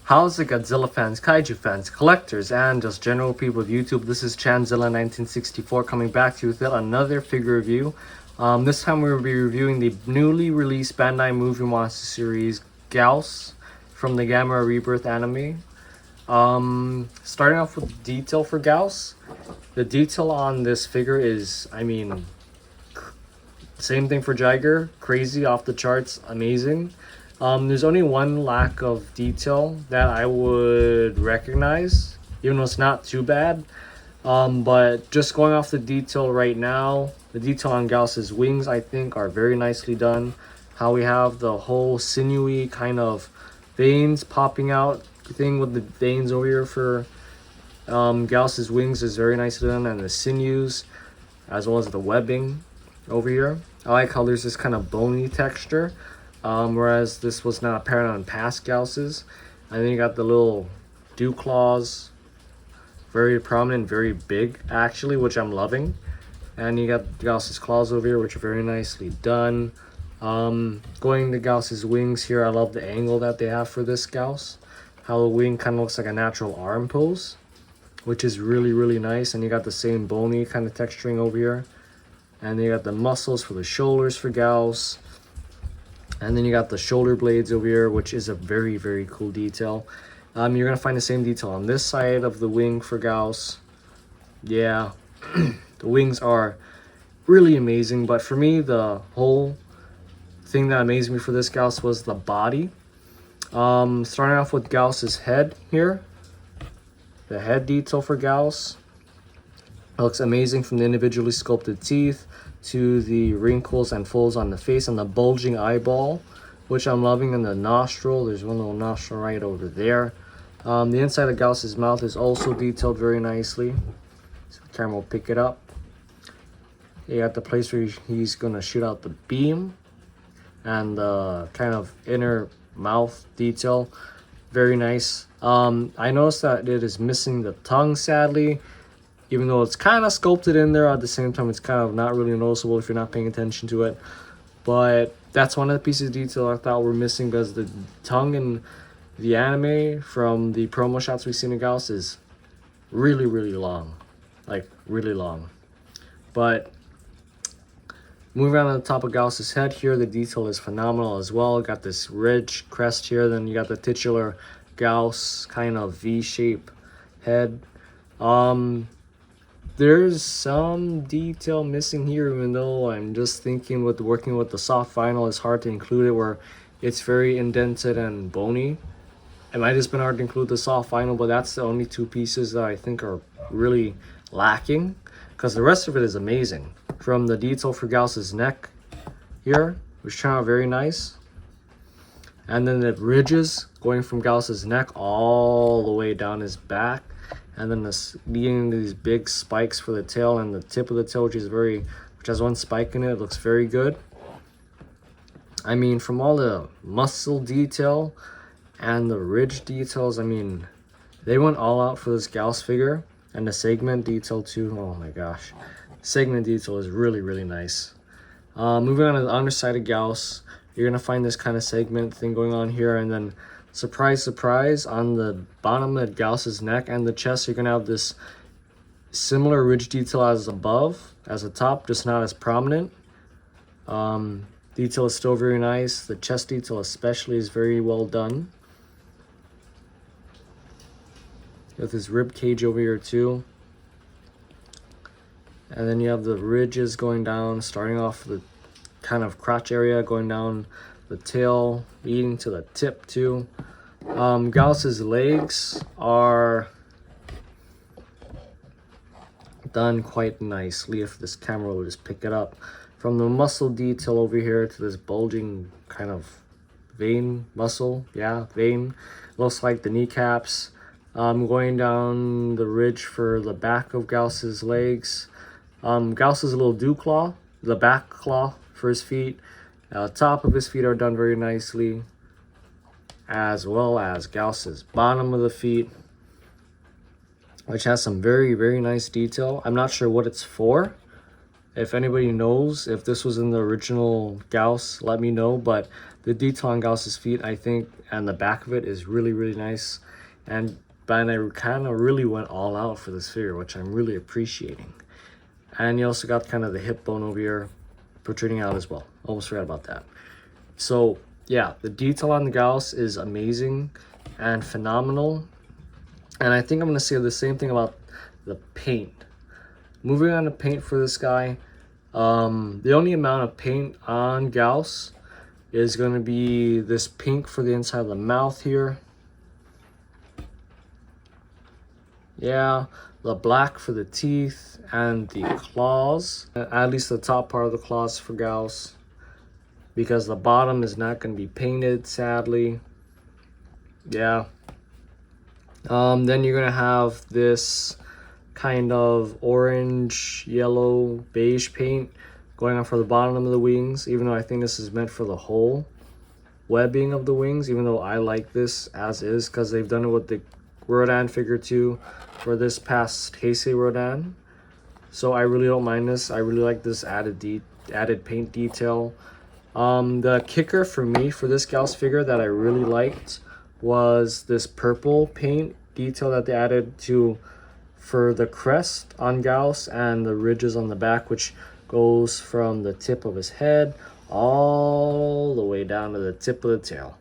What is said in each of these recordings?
How's it, Godzilla fans, Kaiju fans, collectors, and just general people of YouTube? This is Chanzilla1964 coming back to you with another figure review. This time we will be reviewing the newly released Bandai movie monster series Gyaos from the Gamera Rebirth anime. Starting off with detail for Gyaos. The detail on this figure is, same thing for Jiger, crazy, off the charts, amazing. There's only one lack of detail that I would recognize, even though it's not too bad. But just going off the detail right now, the detail on Gyaos' wings, I think, are very nicely done. How we have the whole sinewy kind of veins popping out thing with the veins over here for Gyaos' wings is very nicely done, and the sinews, as well as the webbing over here. I like how there's this kind of bony texture. Whereas this was not apparent on past Gyaoses. And then you got the little dew claws, very prominent, very big actually, which I'm loving. And you got Gyaos' claws over here, which are very nicely done. Going to Gyaos' wings here, I love the angle that they have for this Gyaos. How the wing kind of looks like a natural arm pose, which is really, really nice. And you got the same bony kind of texturing over here. And then you got the muscles for the shoulders for Gyaos. And then you got the shoulder blades over here, which is a very, very cool detail. You're going to find the same detail on this side of the wing for Gyaos. Yeah, the wings are really amazing. But for me, the whole thing that amazed me for this Gyaos was the body. Starting off with Gyaos' head here. The head detail for Gyaos. It looks amazing, from the individually sculpted teeth to the wrinkles and folds on the face and the bulging eyeball, which I'm loving, and the nostril. There's one little nostril right over there. The inside of Gyaos' mouth is also detailed very nicely, so the camera will pick it up. You got the place where he's gonna shoot out the beam, and the kind of inner mouth detail, very nice. I noticed that it is missing the tongue, sadly. Even though it's kind of sculpted in there, at the same time it's kind of not really noticeable if you're not paying attention to it. But that's one of the pieces of detail I thought were missing, because the tongue in the anime from the promo shots we've seen in Gyaos is really, really long. Like, really long. But moving on to the top of Gyaos' head here, the detail is phenomenal as well. Got this ridge crest here, then you got the titular Gyaos kind of V-shape head. There's some detail missing here, even though I'm just thinking with working with the soft vinyl, it's hard to include it where it's very indented and bony. It might have just been hard to include the soft vinyl, but that's the only two pieces that I think are really lacking, because the rest of it is amazing. From the detail for Gyaos' neck here, which turned out very nice. And then the ridges going from Gyaos' neck all the way down his back. And then leading to these big spikes for the tail, and the tip of the tail, which has one spike in it. It looks very good. I mean, from all the muscle detail and the ridge details, I mean, they went all out for this Gyaos figure. And the segment detail too, oh my gosh. Segment detail is really, really nice. Moving on to the underside of Gyaos, you're going to find this kind of segment thing going on here, and then surprise, surprise, on the bottom of Gyaos' neck and the chest, you're going to have this similar ridge detail as above, as the top, just not as prominent. Detail is still very nice. The chest detail especially is very well done. With his rib cage over here too. And then you have the ridges going down, starting off the kind of crotch area, going down the tail, leading to the tip too. Gyaos' legs are done quite nicely, if this camera will just pick it up. From the muscle detail over here to this bulging kind of vein muscle, vein, looks like the kneecaps. Going down the ridge for the back of Gyaos' legs. Gyaos' little dew claw, the back claw for his feet. Top of his feet are done very nicely, as well as Gyaos' bottom of the feet, which has some very, very nice detail. I'm not sure what it's for. If anybody knows if this was in the original Gyaos, let me know. But the detail on Gyaos' feet, I think, and the back of it is really, really nice. And Bandai kind of really went all out for this figure, which I'm really appreciating. And you also got kind of the hip bone over here protruding out as well. Almost forgot about that. So yeah, the detail on the Gyaos is amazing and phenomenal. And I think I'm going to say the same thing about the paint. Moving on to paint for this guy, the only amount of paint on Gyaos is going to be this pink for the inside of the mouth here. Yeah, the black for the teeth and the claws, at least the top part of the claws for Gyaos, because the bottom is not going to be painted, sadly. Yeah. Then you're going to have this kind of orange, yellow, beige paint going on for the bottom of the wings, even though I think this is meant for the whole webbing of the wings, even though I like this as is because they've done it with the Rodan figure too for this past Heisei Rodan. So I really don't mind this. I really like this added paint detail. The kicker for me for this Gyaos figure that I really liked was this purple paint detail that they added to for the crest on Gyaos and the ridges on the back, which goes from the tip of his head all the way down to the tip of the tail.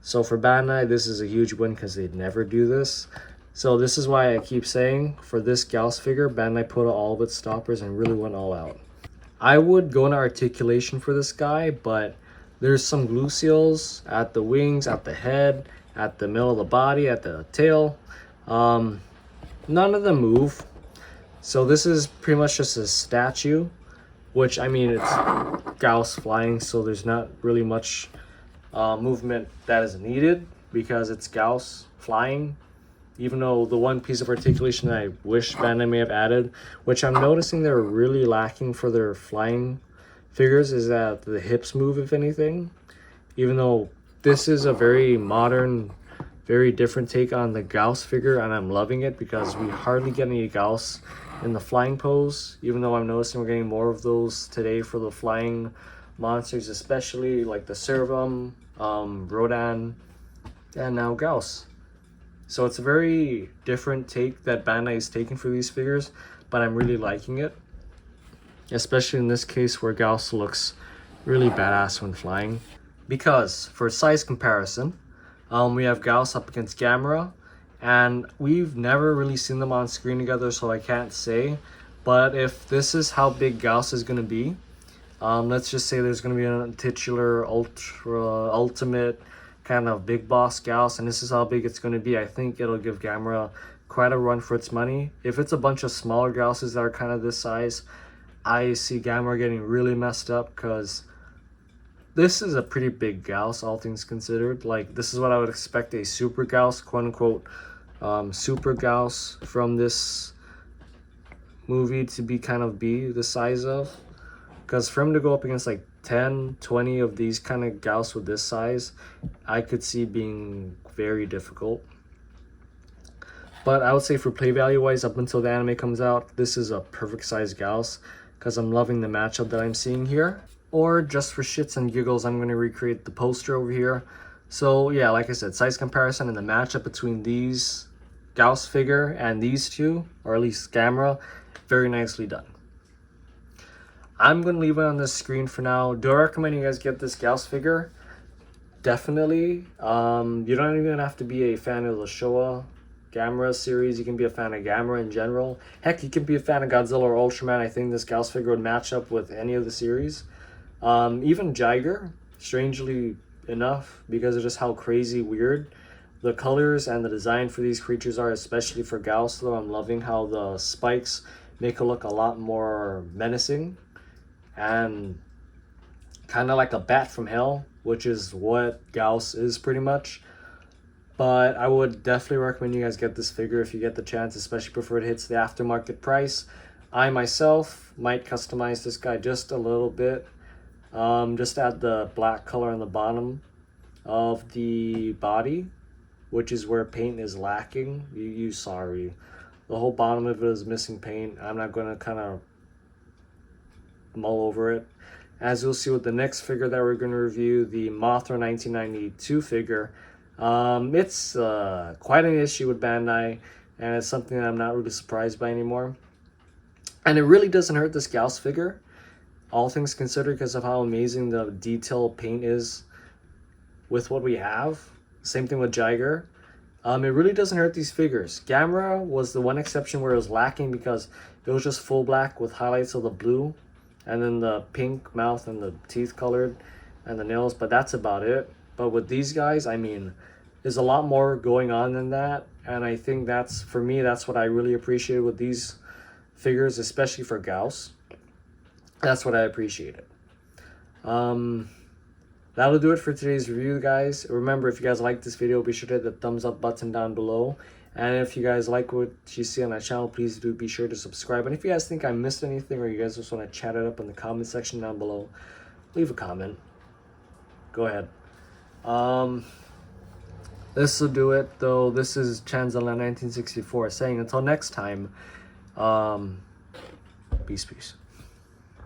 So for Bandai, this is a huge win because they'd never do this. So this is why I keep saying for this Gyaos figure, Bandai put all of its stoppers and really went all out. I would go into articulation for this guy, but there's some glue seals at the wings, at the head, at the middle of the body, at the tail. None of them move. So this is pretty much just a statue, which, I mean, it's Gyaos flying, so there's not really much movement that is needed because it's Gyaos flying. Even though the one piece of articulation that I wish Bandai may have added, which I'm noticing they're really lacking for their flying figures, is that the hips move, if anything. Even though this is a very modern, very different take on the Gyaos figure, and I'm loving it because we hardly get any Gyaos in the flying pose, even though I'm noticing we're getting more of those today for the flying monsters, especially like the Servum, Rodan, and now Gyaos. So it's a very different take that Bandai is taking for these figures, but I'm really liking it, especially in this case where Gyaos looks really badass when flying. Because for size comparison, we have Gyaos up against Gamera, and we've never really seen them on screen together, so I can't say. But if this is how big Gyaos is going to be, let's just say there's going to be a titular ultimate kind of big boss Gyaos, and this is how big it's going to be. I think it'll give Gamera quite a run for its money. If it's a bunch of smaller Gyauses that are kind of this size, I see Gamera getting really messed up because this is a pretty big Gyaos, all things considered. Like, this is what I would expect a super Gyaos, quote unquote, super Gyaos from this movie to be the size of. Because for him to go up against like 10, 20 of these kind of Gyaos with this size, I could see being very difficult. But I would say for play value wise, up until the anime comes out, this is a perfect size Gyaos because I'm loving the matchup that I'm seeing here. Or just for shits and giggles, I'm going to recreate the poster over here. So yeah, like I said, size comparison and the matchup between these Gyaos figure and these two, or at least Gamera, very nicely done. I'm going to leave it on this screen for now. Do I recommend you guys get this Gyaos figure? Definitely. You don't even have to be a fan of the Showa Gamera series. You can be a fan of Gamera in general. Heck, you can be a fan of Godzilla or Ultraman. I think this Gyaos figure would match up with any of the series. Even Jiger, strangely enough, because of just how crazy weird the colors and the design for these creatures are, especially for Gyaos though. I'm loving how the spikes make it look a lot more menacing and kind of like a bat from hell, which is what Gyaos is pretty much. But I would definitely recommend you guys get this figure if you get the chance, especially before it hits the aftermarket price. I myself might customize this guy just a little bit. Just add the black color on the bottom of the body, which is where paint is lacking. The whole bottom of it is missing paint. I'm not going to kind of mull over it. As you'll see with the next figure that we're going to review, the Mothra 1992 figure, it's quite an issue with Bandai, and it's something that I'm not really surprised by anymore. And it really doesn't hurt this Gyaos figure, all things considered, because of how amazing the detail paint is with what we have. Same thing with Jiger. It really doesn't hurt these figures. Gamera was the one exception where it was lacking because it was just full black with highlights of the blue, and then the pink mouth and the teeth colored and the nails, but that's about it. But with these guys, I mean, there's a lot more going on than that, and I think that's, for me, that's what I really appreciated with these figures, especially for Gyaos. That's what I appreciated. That'll do it for today's review, guys. Remember, if you guys like this video, be sure to hit the thumbs up button down below. And if you guys like what you see on our channel, please do be sure to subscribe. And if you guys think I missed anything, or you guys just want to chat it up in the comment section down below, leave a comment. Go ahead. This will do it, though. This is Chanzala 1964 saying until next time, peace.